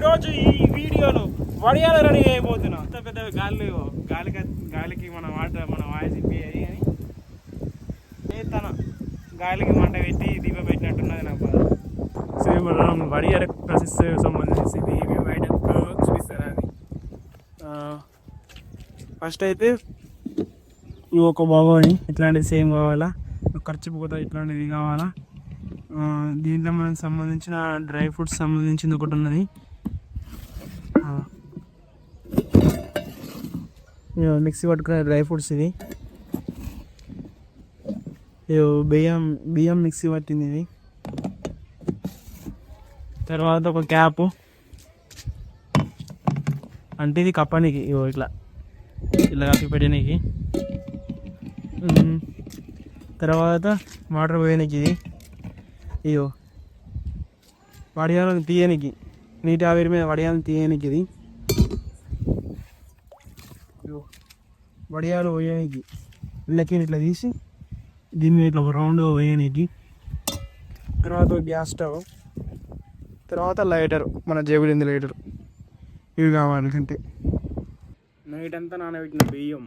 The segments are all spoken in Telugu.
ఈరోజు ఈ వీడియోలో వడియాలు రెడీ అయిపోతున్నా. అంత పెద్ద గాలికి మన వాయిస్ ఇప్పియాలి అని తన గాలికి మంట పెట్టి దీపం పెట్టినట్టున్నది నా బాధ. సో మనం వడియాల ప్రాసెస్ సంబంధించి చూపిస్తారా అది. ఫస్ట్ అయితే ఒక బాగోని ఇట్లాంటిది సేమ్ కావాలా, ఖర్చు పోతా ఇట్లాంటిది కావాలా. దీంట్లో మనకు సంబంధించిన డ్రై ఫ్రూట్స్ సంబంధించింది ఒకటి ఉన్నది. మిక్సీ పట్టుకునే డ్రై ఫ్రూట్స్ ఇది. బియ్యం మిక్సీ పట్టింది ఇది. తర్వాత ఒక క్యాపు, అంటే ఇది కప్పనికి ఇట్లా కప్పి పెట్టడానికి. తర్వాత వాటర్ పోయడానికి ఇది. వడియాలను తీయనికి, నీటి ఆవిరి మీద వడియాలను తీయనికి ఇది. వడియాలు పోయడానికి ఇళ్ళకి ఇట్లా తీసి దీన్ని ఇట్లా రౌండ్ వేయడానికి. తర్వాత గ్యాస్ స్టవ్, తర్వాత లైటర్, మన జేబులింది లైటర్. ఇవి కావాలి. అంటే నైట్ అంతా నానబెట్టిన బియ్యం,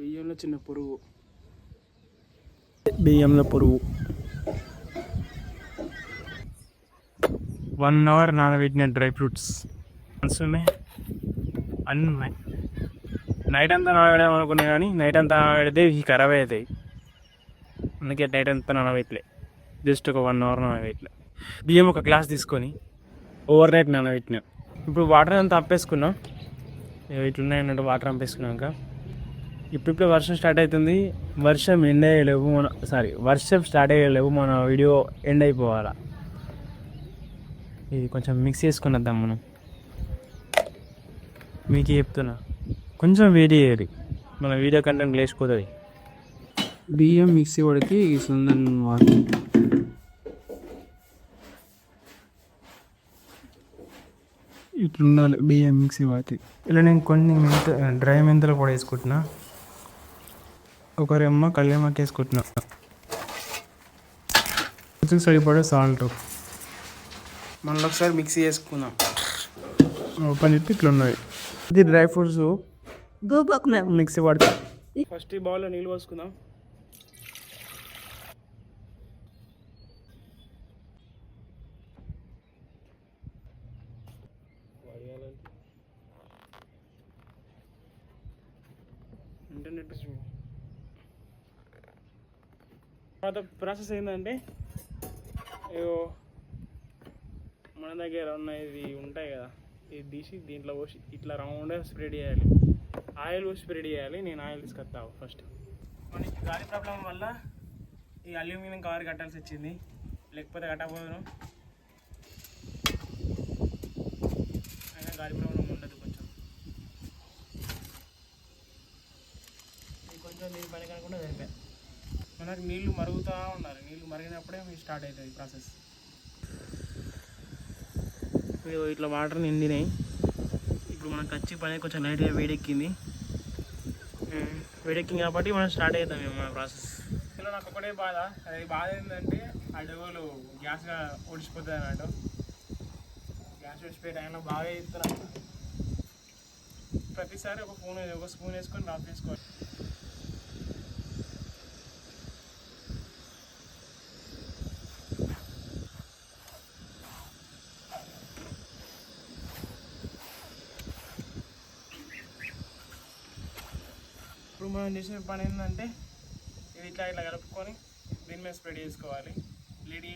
బియ్యంలో చిన్న పురుగు, బియ్యంలో పురుగు. 1 hour నానబెట్టిన డ్రై ఫ్రూట్స్ ఉన్నాయి, అన్నీ ఉన్నాయి. నైట్ అంతా నానబెడదాం అనుకున్నా కానీ నైట్ అంతా నానబెడితే ఇవి ఖరాబ్ అవుతాయి. అందుకే నైట్ అంతా నానబెట్టలే, జస్ట్ ఒక 1 hour నానబెట్టలే. బియ్యం ఒక గ్లాస్ తీసుకొని ఓవర్ నైట్ నానబెట్టిన. ఇప్పుడు వాటర్ అంతా అంపేసుకున్నాం. ఇట్లున్నాయి అన్నట్టు వాటర్ అంపేసుకున్నాక ఇప్పుడు వర్షం స్టార్ట్ అవుతుంది. వర్షం స్టార్ట్ అయ్యలేవు, మన వీడియో ఎండ్ అయిపోవాలా. ఇది కొంచెం మిక్స్ చేసుకుని వద్దాం మనం. మీకు చెప్తున్నా, కొంచెం వేడి చేయాలి, మన వీడియో కంటెంట్ లేచిపోతుంది. బియ్యం మిక్సీ పడికి సుందరం వాటి ఇట్లుండాలి. బియ్యం మిక్సీ వాటి ఇలా నేను కొన్ని డ్రై మెంతులు కూడా వేసుకుంటున్నా. ఒక రెమ్మ కళ్యామాకి వేసుకుంటున్నా. సరిపడే సాల్ట్. మళ్ళీ ఒకసారి మిక్సీ చేసుకుందాం. ఓపెన్ చెప్పి ఇట్లా ఉన్నాయి. ఇది డ్రై ఫ్రూట్స్ మిక్సీ పడతాం. ఫస్ట్ ఈ బౌల్లో నీళ్ళు పోసుకుందాం. ఇంటర్నెట్ తర్వాత ప్రాసెస్ ఏంటంటే, మన దగ్గర ఉన్న ఇది ఉంటాయి కదా, ఇది తీసి దీంట్లో పోసి ఇట్లా రౌండ్గా స్ప్రెడ్ చేయాలి. ఆయిల్ పోసి స్ప్రెడ్ చేయాలి. నేను ఆయిల్ తీసుకొస్తాను. ఫస్ట్ మనకి గాలి ప్రాబ్లం వల్ల ఈ అల్యూమినియం కవర్ కట్టాల్సి వచ్చింది, లేకపోతే కట్టకపోదును. అయినా గాలి ప్రాబ్లం ఉండదు. కొంచెం నీళ్ళు పని కాకుండా సరిపోయాయి. మనకు నీళ్ళు మరుగుతూ ఉండాలి. నీళ్ళు మరిగినప్పుడే స్టార్ట్ అవుతుంది ప్రాసెస్. ఇట్లా వాటర్ నిండినాయి. ఇప్పుడు మనకు వచ్చి పని కొంచెం లైట్గా వేడెక్కింది కాబట్టి మనం స్టార్ట్ అవుతాం మన ప్రాసెస్. ఇలా నాకు ఒకటే బాధ. అది బాధ ఏంటంటే ఆ డబ్బులు గ్యాస్గా ఓడిచిపోతుంది అన్నట్టు. గ్యాస్ ఓడిచిపోయే టైంలో బాగా ఇస్తున్నారు. ప్రతిసారి ఒక స్పూన్ వేసుకొని రాఫ్ చేసుకోవాలి. ఇప్పుడు మనం చేసే పని ఏంటంటే, ఇది ఇట్లా కలుపుకొని దీని మీద స్ప్రెడ్ చేసుకోవాలి. లీడ్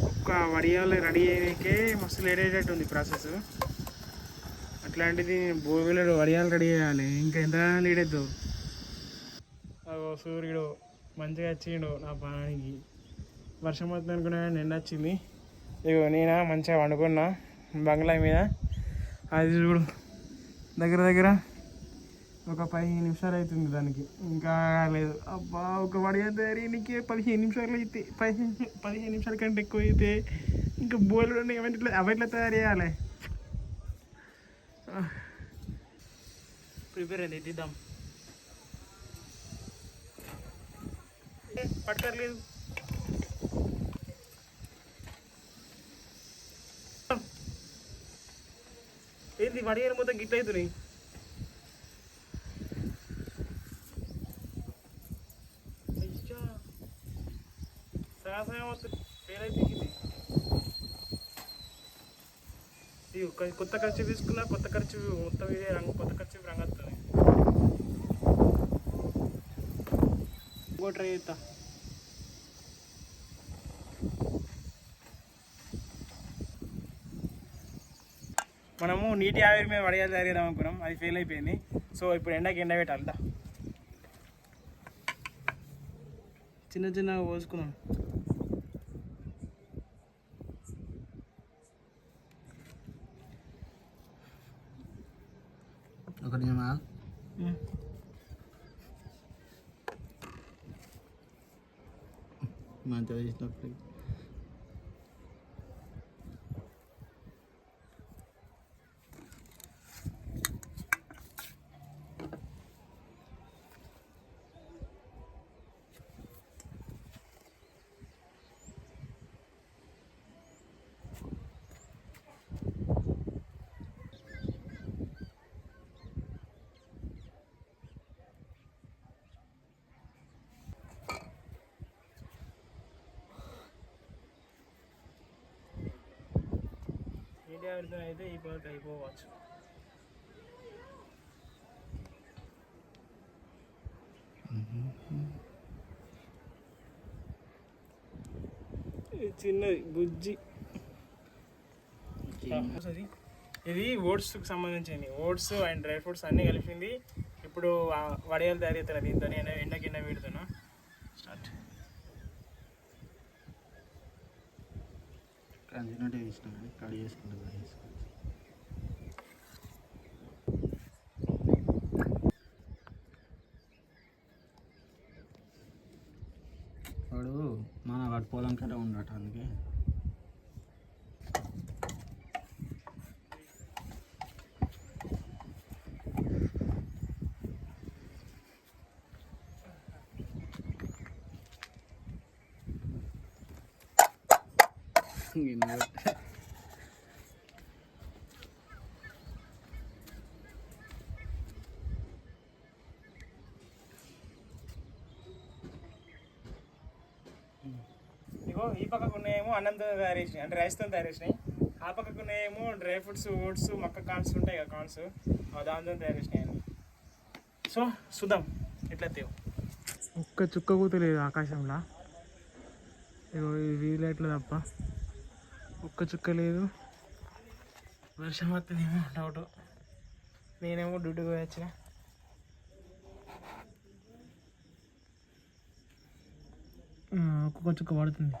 ఒక్క వడియాలు రెడీ అయ్యాకే మస్తు లేట్ అయ్యేటట్టు ఉంది ప్రాసెస్. అట్లాంటిది భూమిలో వడియాలు రెడీ చేయాలి, ఇంకా ఎంత లేట్ అవుతావు. సూర్యుడు మంచిగా వచ్చిండు నా పానానికి. వర్షం వస్తుంది అనుకున్నా నిన్న వచ్చింది. ఇగో నేను మంచిగా వండుకున్నా బంగ్లా మీద. అది చూడు దగ్గర ఒక 15 నిమిషాలు అవుతుంది దానికి, ఇంకా లేదు. అబ్బా, ఒక వడియాల తయారీనికి 15 నిమిషాలు అయితే, 15 నిమిషాల కంటే ఎక్కువ అయితే ఇంకా బోర్డు అవెట్లా తయారు చేయాలి. ప్రిపేర్ అయింది, తీద్దాం. పట్టుకోలేదు. ఏంది వడియాలు మొత్తం గిట్ల అవుతున్నాయి. కొత్త ఖర్చు తీసుకున్నా, కొత్త ఖర్చు మొత్తం ఇదే రంగు, కొత్త ఖర్చు రంగు వస్తుంది. ఇంకో ట్రై చేస్తా. మనము నీటి ఆవిరి మీద వడియాలు తయారు చేద్దాం అనుకున్నాం, అది ఫెయిల్ అయిపోయింది. సో ఇప్పుడు ఎండకి ఎండ పెట్టాలి. చిన్న చిన్నగా పోసుకున్నాం. ఒకటి మంచిగా చేసినప్పుడు నీటి ఆవిరితో అయితే ఈ పనికి అయిపోవచ్చు. చిన్నది బుజ్జి. ఇది ఓట్స్కి సంబంధించింది. ఓట్స్ అండ్ డ్రై ఫ్రూట్స్ అన్నీ కలిపింది. ఇప్పుడు వడియాలు తయారు చేస్తారు. దీంతో ఎండకిండ వీడుతున్నా. స్టార్ట్. కంచినట్టు వేసినాం, కడి చేసుకుంటాం. వాడు పొలం కట్ట ఉండట, అందుకే ఇగో ఈ పక్కకు ఉన్నాయేమో అన్నంతో తయారు చేసినాయి, అంటే రైస్తో తయారు చేసినాయి. ఆ పక్కకు ఉన్నాయేమో డ్రై ఫ్రూట్స్, ఓట్స్, మక్క కార్న్స్ ఉంటాయి కదా, కార్న్స్, దాంతో తయారు చేసినాయి అన్ని. సో చూద్దాం ఎట్లా తేవు. ఒక్క చుక్క కూతలేదు ఆకాశంలో. ఇగో ఈ వీలైట్లో తప్ప ఒక్క చుక్క లేదు. వర్షం వస్తుందేమో డౌట్. నేనేమో డ్యూటీకి పోయి వచ్చిన. ఒక్కొక్క చుక్క పడుతుంది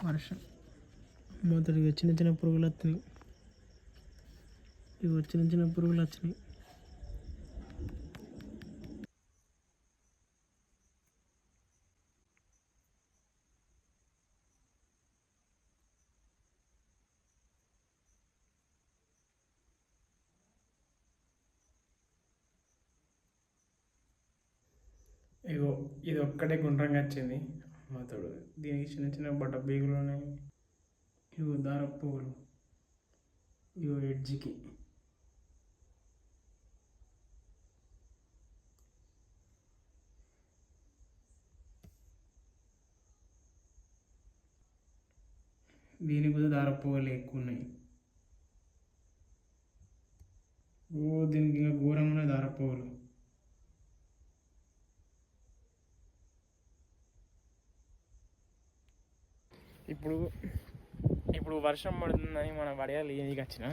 వర్షం. మొదటి చిన్న చిన్న పురుగులు వస్తున్నాయి. ఇవి చిన్న చిన్న పురుగులు వచ్చినాయి. ఇగో ఇది ఒక్కటే గుండ్రంగా వచ్చింది మాతోడు. దీనికి చిన్న చిన్న బట్ట బీగులు ఉన్నాయి. ఇగో దారపు పువ్వులు, ఇగో ఎడ్జికి. దీనికి కూడా దారపు పువ్వులు ఎక్కువ ఉన్నాయి. ఓ దీనికి ఇంకా ఘోరంగా ఉన్నాయి దారపు పువ్వులు. ఇప్పుడు వర్షం పడుతుందని మనం వడియాలు తీయనీకి వచ్చిన.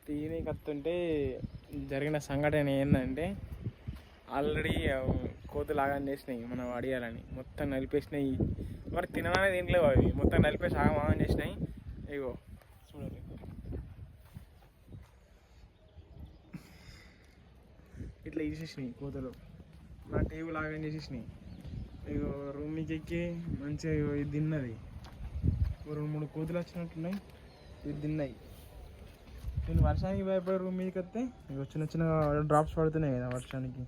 తీయనీకి వస్తుంటే జరిగిన సంఘటన ఏంటంటే, ఆల్రెడీ కోతులు ఆగం చేసినాయి మనం వడియాలని. మొత్తం నలిపేసినాయి. మరి తినడానికి తినలేవు అవి, మొత్తం నలిపేసి ఆగం చేసినాయి. ఇగో చూడండి, ఇట్లా వేసేసినాయి కోతలు, నా టేబుల్ ఆగం చేసేసినాయి. ఇక రూమ్ మీకు ఎక్కి మంచిగా ఇగో ఇది తిన్నది, 2-3 కోతులు వచ్చినట్టున్నాయి, ఇది తిన్నాయి. నేను వర్షానికి భయపడే రూమ్ మీదకి వస్తే ఇక చిన్న చిన్న డ్రాప్స్ పడుతున్నాయి కదా వర్షానికి,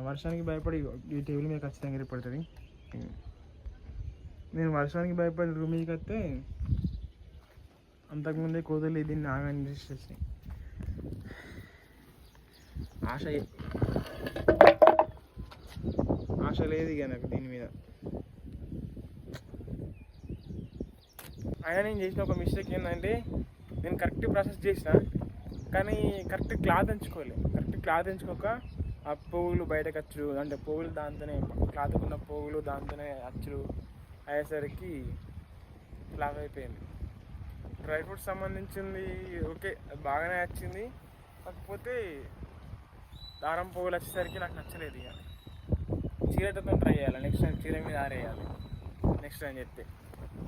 వర్షానికి భయపడి ఈ టేబుల్ మీద ఖచ్చితంగా ఏర్పడుతుంది. నేను వర్షానికి భయపడి రూమ్ మీదకి వస్తే అంతకుముందే కోతులు దీన్ని ఆగాని చేసేసినాయి. ఆశ లేదు ఇక నాకు దీని మీద. అయినా నేను చేసిన ఒక మిస్టేక్ ఏంటంటే, నేను కరెక్ట్ ప్రాసెస్ చేసిన కానీ కరెక్ట్ క్లాత్ ఎంచుకోక ఆ పువ్వులు బయటకు అచ్చుడు, అంటే పువ్వులు దాంతోనే క్లాత్కున్న పువ్వులు దాంతోనే అచ్చుడు అయ్యేసరికి లాగ్ అయిపోయింది. డ్రై ఫ్రూట్స్ సంబంధించింది ఓకే, అది బాగానే వచ్చింది, కాకపోతే దారం పువ్వులు వచ్చేసరికి నాకు నచ్చలేదు. ఇక చీరతో ట్రై చేయాలి, నెక్స్ట్ టైం చీర మీద ఆరేయాలి నెక్స్ట్ టైం చెప్తే.